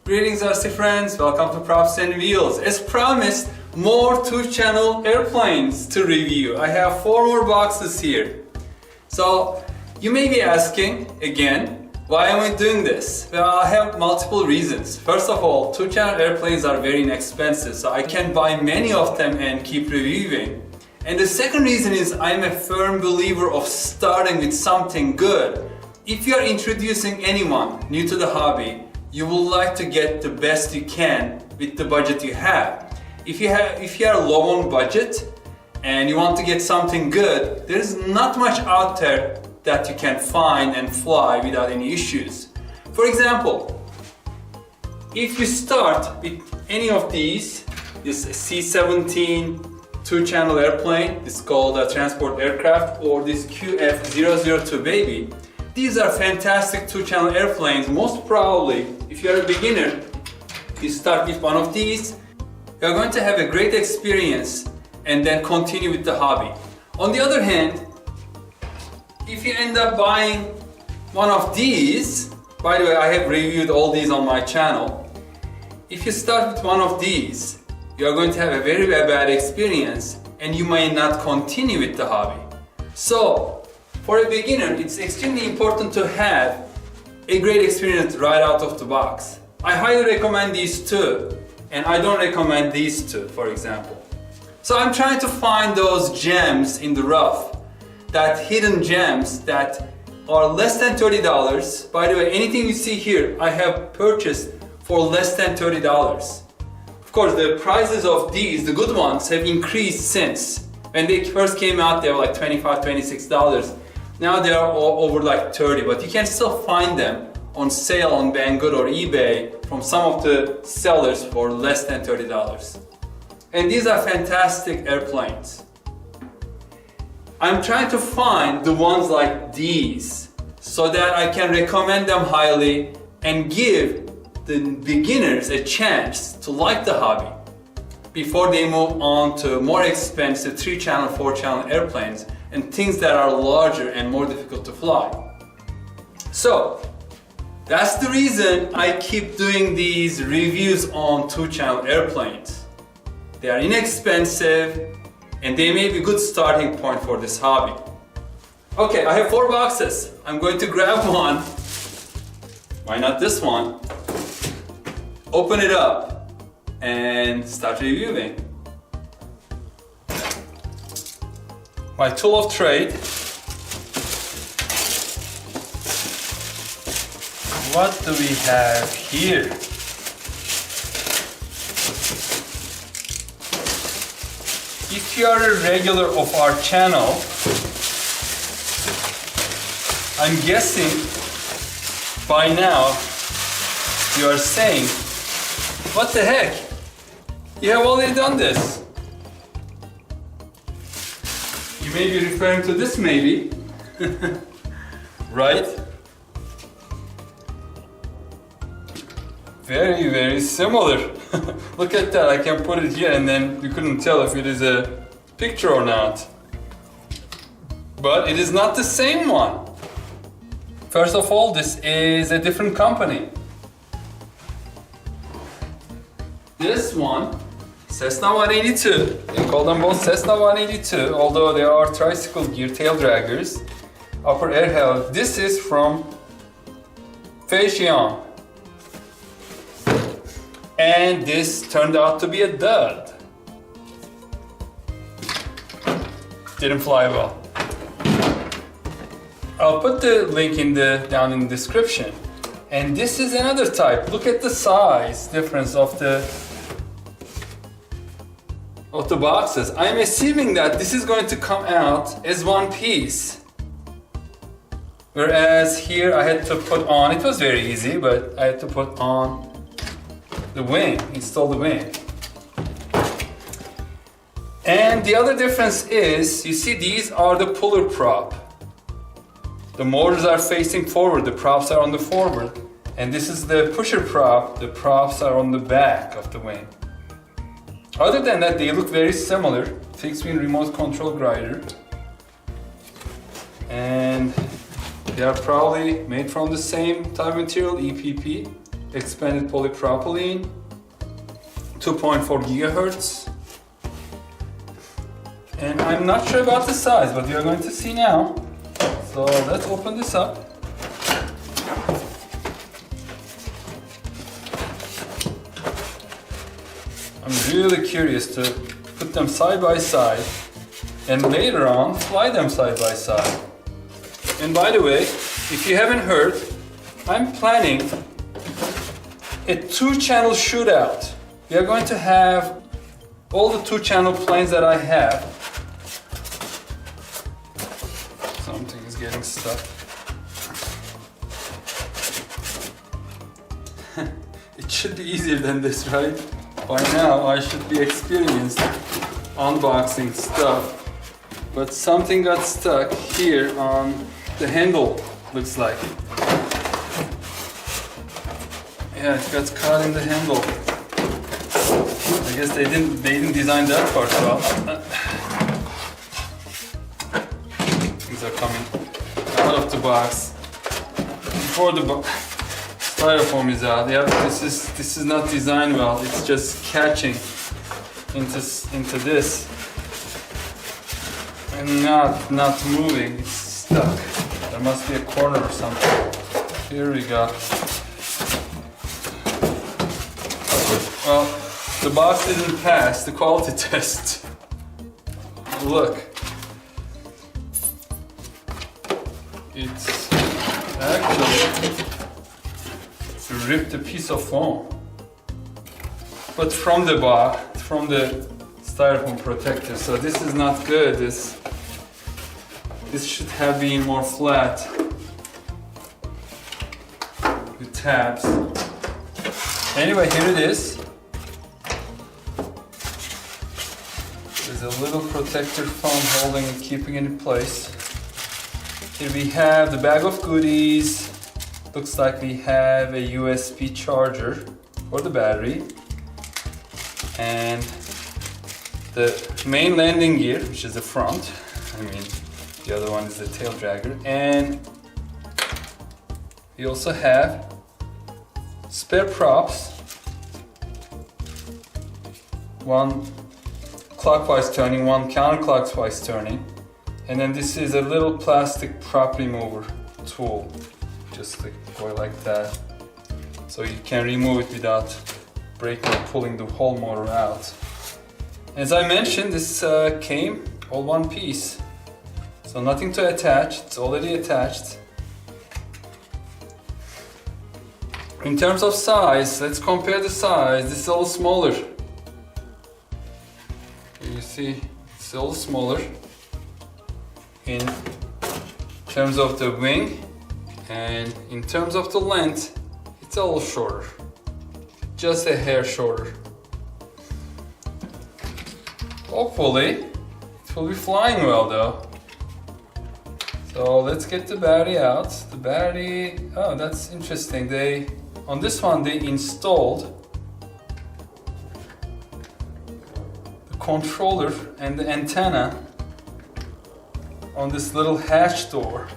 Greetings RC friends, welcome to Props and Wheels. As promised, more two-channel airplanes to review. I have 4 more boxes here. So you may be asking again, why am I doing this? Well, I have multiple reasons. First of all, two-channel airplanes are very inexpensive, so I can buy many of them and keep reviewing. And the second reason is I'm a firm believer of starting with something good. If you are introducing anyone new to the hobby, you would like to get the best you can with the budget you have. If you are low on budget and you want to get something good, there is not much out there that you can find and fly without any issues. For example, if you start with any of these, this C-17 two-channel airplane, it's called a transport aircraft, or this QF002 baby, these are fantastic two-channel airplanes. Most probably, if you are a beginner, you start with one of these, you're going to have a great experience and then continue with the hobby. On the other hand, if you end up buying one of these, by the way, I have reviewed all these on my channel. If you start with one of these, you are going to have a very bad experience and you may not continue with the hobby. So, for a beginner, it's extremely important to have a great experience right out of the box. I highly recommend these two, and I don't recommend these two, for example. So I'm trying to find those gems in the rough, that hidden gems that are less than $30. By the way, anything you see here, I have purchased for less than $30. Of course, the prices of these, the good ones, have increased since. When they first came out, they were like $25, $26. Now they are all over like 30, but you can still find them on sale on Banggood or eBay from some of the sellers for less than $30. And these are fantastic airplanes. I'm trying to find the ones like these so that I can recommend them highly and give the beginners a chance to like the hobby before they move on to more expensive 3-channel, 4-channel airplanes and things that are larger and more difficult to fly. So, that's the reason I keep doing these reviews on 2-channel airplanes. They are inexpensive and they may be a good starting point for this hobby. Okay, I have 4 boxes. I'm going to grab one. Why not this one? Open it up and start reviewing. My tool of trade. What do we have here? If you are a regular of our channel, I'm guessing by now you are saying, what the heck? You have already done this. You may be referring to this maybe, right? Very similar. Look at that, I can put it here and then you couldn't tell if it is a picture or not. But it is not the same one. First of all, this is a different company. This one, Cessna 182. They call them both Cessna 182, although they are tricycle gear taildraggers. Upper air helmet. This is from ZhiChong. And this turned out to be a dud. Didn't fly well. I'll put the link down in the description. And this is another type. Look at the size difference of the boxes. I'm assuming that this is going to come out as one piece. Whereas here I had to put on, it was very easy, but I had to put on the wing, install the wing. And the other difference is, you see these are the puller prop. The motors are facing forward, the props are on the forward. And this is the pusher prop, the props are on the back of the wing. Other than that, they look very similar. Fixed wing remote control glider. And they are probably made from the same type of material, EPP. expanded polypropylene, 2.4 gigahertz. And I'm not sure about the size, but we are going to see now. So let's open this up. I'm really curious to put them side by side and later on fly them side by side. And by the way, if you haven't heard, I'm planning a 2-channel shootout. We are going to have all the 2-channel planes that I have. Something is getting stuck. It should be easier than this, right? By now I should be experienced unboxing stuff. But something got stuck here on the handle, looks like. Yeah, it got caught in the handle. I guess they didn't design that part well. Things are coming out of the box before the styrofoam is out. Yeah, this is not designed well. It's just catching into this and not moving. It's stuck. There must be a corner or something. Here we go. Well, the box didn't pass the quality test. Look. It's actually ripped a piece of foam. But from the styrofoam protector. So this is not good. This should have been more flat with tabs. Anyway, here it is. There's a little protector foam holding and keeping it in place. Here we have the bag of goodies. Looks like we have a USB charger for the battery. And the main landing gear, which is the front. The other one is the tail dragger. And we also have spare props. One clockwise turning, one counterclockwise turning. And then this is a little plastic prop remover tool. Just go like that. So you can remove it without breaking or pulling the whole motor out. As I mentioned, this came all one piece. So nothing to attach, it's already attached. In terms of size, let's compare the size. This is a little smaller. You see, it's a little smaller in terms of the wing, and in terms of the length, it's a little shorter. Just a hair shorter. Hopefully, it will be flying well though. So let's get the battery out. The battery, oh, that's interesting. On this one, they installed the controller and the antenna on this little hatch door.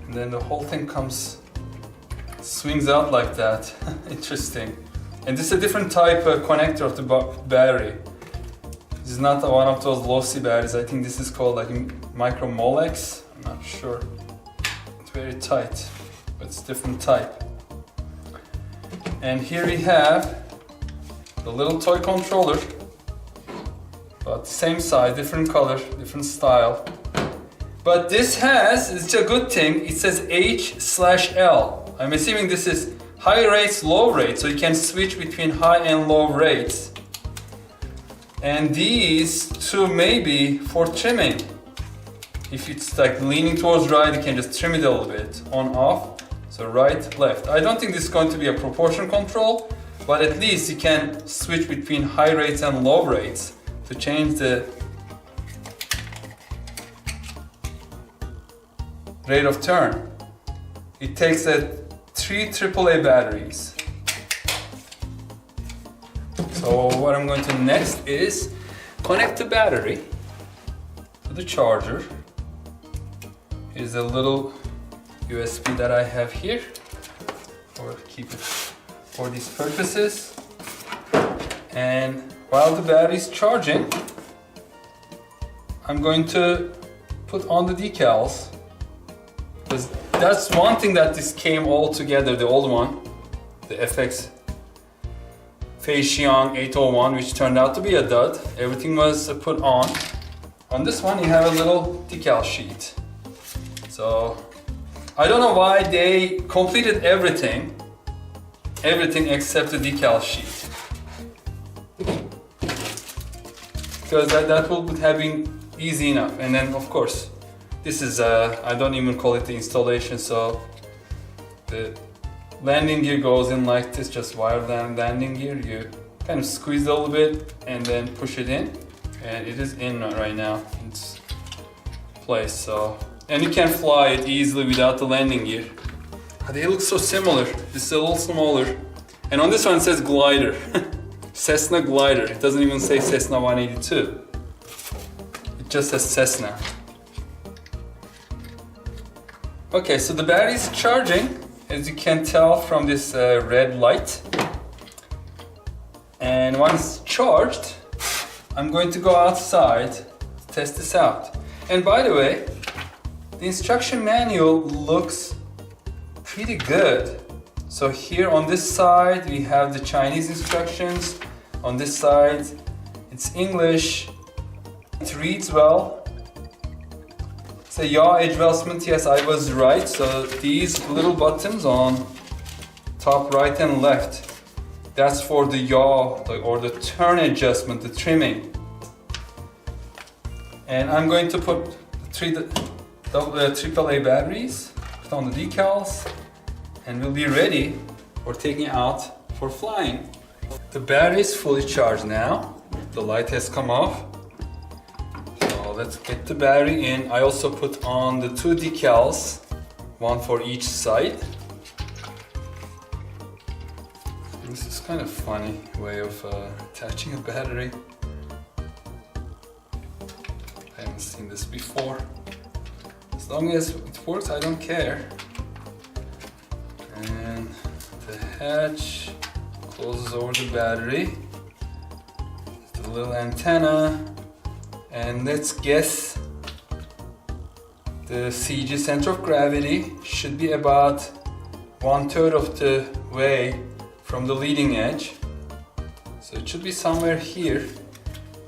And then the whole thing swings out like that. Interesting. And this is a different type of connector of the battery. This is not one of those lossy batteries. I think this is called like micro Molex. I'm not sure. It's very tight, but it's different type. And here we have the little toy controller, but same size, different color, different style. But this it's a good thing, it says H/L. I'm assuming this is high rates, low rates, so you can switch between high and low rates. And these two may be for trimming. If it's like leaning towards right, you can just trim it a little bit, on, off. So right, left. I don't think this is going to be a proportion control, but at least you can switch between high rates and low rates to change the rate of turn. It takes 3 AAA batteries. So what I'm going to next is connect the battery to the charger. Here's a little USB that I have here. or keep it for these purposes. And while the battery is charging, I'm going to put on the decals, because that's one thing that this came all together, the old one, the FX ZhiChong 801, which turned out to be a dud. Everything was put on. On this one you have a little decal sheet. So I don't know why they completed everything except the decal sheet. Because that would have been easy enough. And then of course, this is, I don't even call it the installation, so the landing gear goes in like this, just wire landing gear. You kind of squeeze it a little bit and then push it in. And it is in right now, in its place, so. And you can fly it easily without the landing gear. They look so similar. This is a little smaller. And on this one it says glider. Cessna glider. It doesn't even say Cessna 182. It just says Cessna. Okay, so the battery is charging, as you can tell from this red light. And once charged, I'm going to go outside to test this out. And by the way, the instruction manual looks pretty good. So here on this side we have the Chinese instructions. On this side it's English. It reads well. It's a yaw adjustment. Yes, I was right. So these little buttons on top right and left, that's for the yaw or the turn adjustment, the trimming. And I'm going to put the AAA batteries, put on the decals, and we'll be ready for taking it out for flying. The battery is fully charged now. The light has come off. So let's get the battery in. I also put on the two decals, one for each side. This is kind of funny way of attaching a battery. I haven't seen this before. As long as it works, I don't care. And the hatch closes over the battery. The little antenna. And let's guess the CG center of gravity should be about 1/3 of the way from the leading edge. So it should be somewhere here.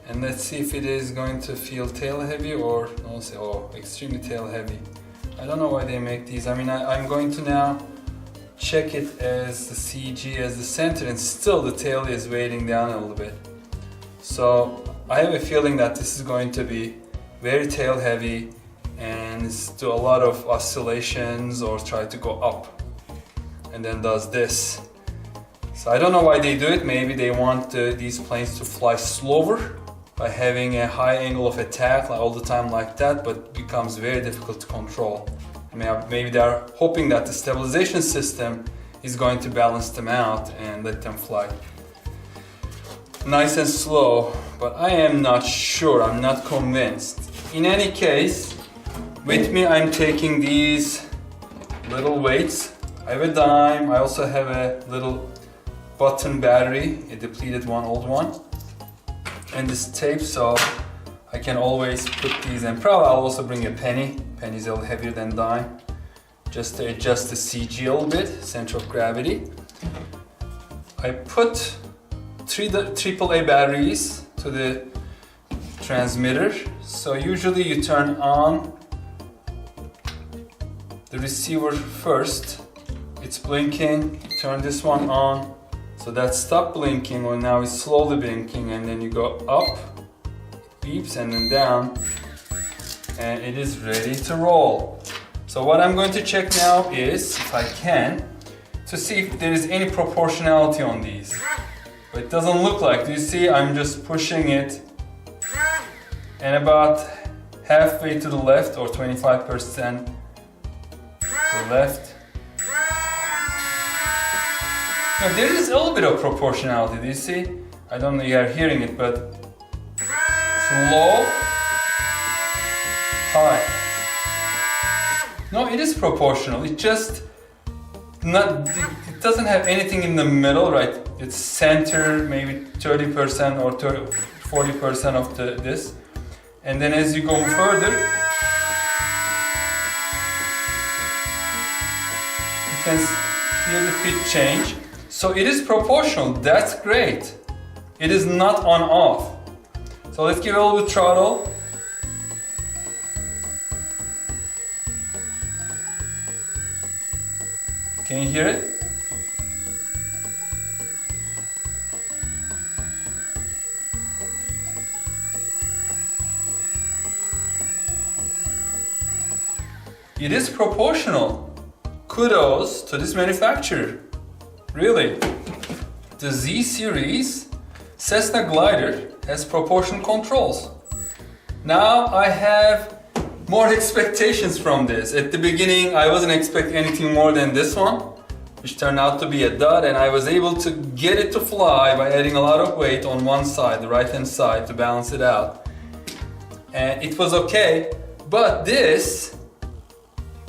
And let's see if it is going to feel tail heavy or extremely tail heavy. I don't know why they make these. I mean, I'm going to now check it as the CG as the center, and still the tail is weighting down a little bit. So I have a feeling that this is going to be very tail heavy and it's do a lot of oscillations or try to go up and then does this. So I don't know why they do it. Maybe they want these planes to fly slower by having a high angle of attack all the time like that, but becomes very difficult to control. Maybe they're hoping that the stabilization system is going to balance them out and let them fly nice and slow, but I am not sure, I'm not convinced. In any case, with me I'm taking these little weights. I have a dime, I also have a little button battery, a depleted one, old one, and this tape, so I can always put these in. Probably I'll also bring a penny. Penny's a little heavier than dime, just to adjust the CG a little bit, center of gravity. I put 3 AAA batteries to the transmitter. So usually you turn on the receiver first. It's blinking, you turn this one on. So that stopped blinking, well now it's slowly blinking, and then you go up, it beeps, and then down, and it is ready to roll. So what I'm going to check now is, if I can, to see if there is any proportionality on these. But it doesn't look like. Do you see? I'm just pushing it, and about halfway to the left, or 25% to the left. Now there is a little bit of proportionality, do you see? I don't know if you are hearing it, but it's low, high. No, it is proportional. It just it doesn't have anything in the middle, right? It's center, maybe 30% or 40% of this. And then as you go further, you can hear the pitch change. So it is proportional, that's great. It is not on off. So let's give it a little bit throttle. Can you hear it? It is proportional. Kudos to this manufacturer. Really. The Z series Cessna glider has proportional controls. Now I have more expectations from this. At the beginning I wasn't expecting anything more than this one, which turned out to be a dud, and I was able to get it to fly by adding a lot of weight on one side, the right hand side, to balance it out. And it was okay, but this,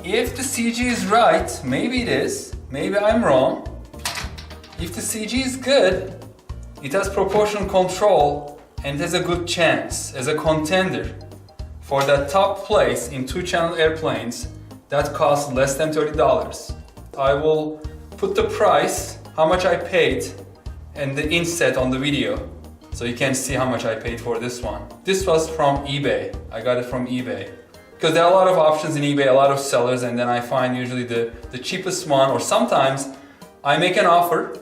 if the CG is right, maybe it is, maybe I'm wrong. If the CG is good, it has proportional control and it has a good chance as a contender for that top place in 2-channel airplanes that cost less than $30. I will put the price, how much I paid, and the inset on the video so you can see how much I paid for this one. This was from eBay. I got it from eBay. Because there are a lot of options in eBay, a lot of sellers, and then I find usually the cheapest one, or sometimes I make an offer.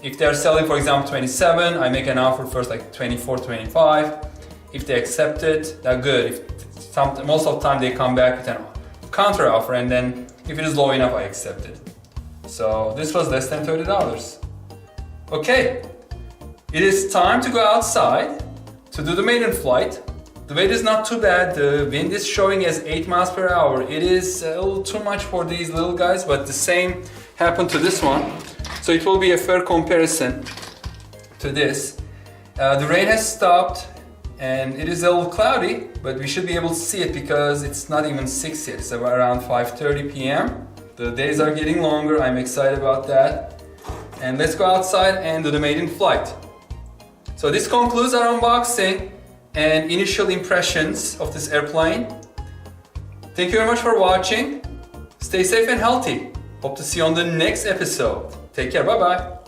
If they're selling, for example, 27, I make an offer first like 24, 25. If they accept it, that's good. Most of the time they come back with a counter offer, and then if it is low enough, I accept it. So this was less than $30. Okay, it is time to go outside to do the maiden flight. The weight is not too bad. The wind is showing as 8 miles per hour. It is a little too much for these little guys, but the same happened to this one. So it will be a fair comparison to this. The rain has stopped and it is a little cloudy, but we should be able to see it because it's not even 6 yet. It's around 5:30 p.m. The days are getting longer. I'm excited about that. And let's go outside and do the maiden flight. So this concludes our unboxing and initial impressions of this airplane. Thank you very much for watching. Stay safe and healthy. Hope to see you on the next episode. Take care, bye bye.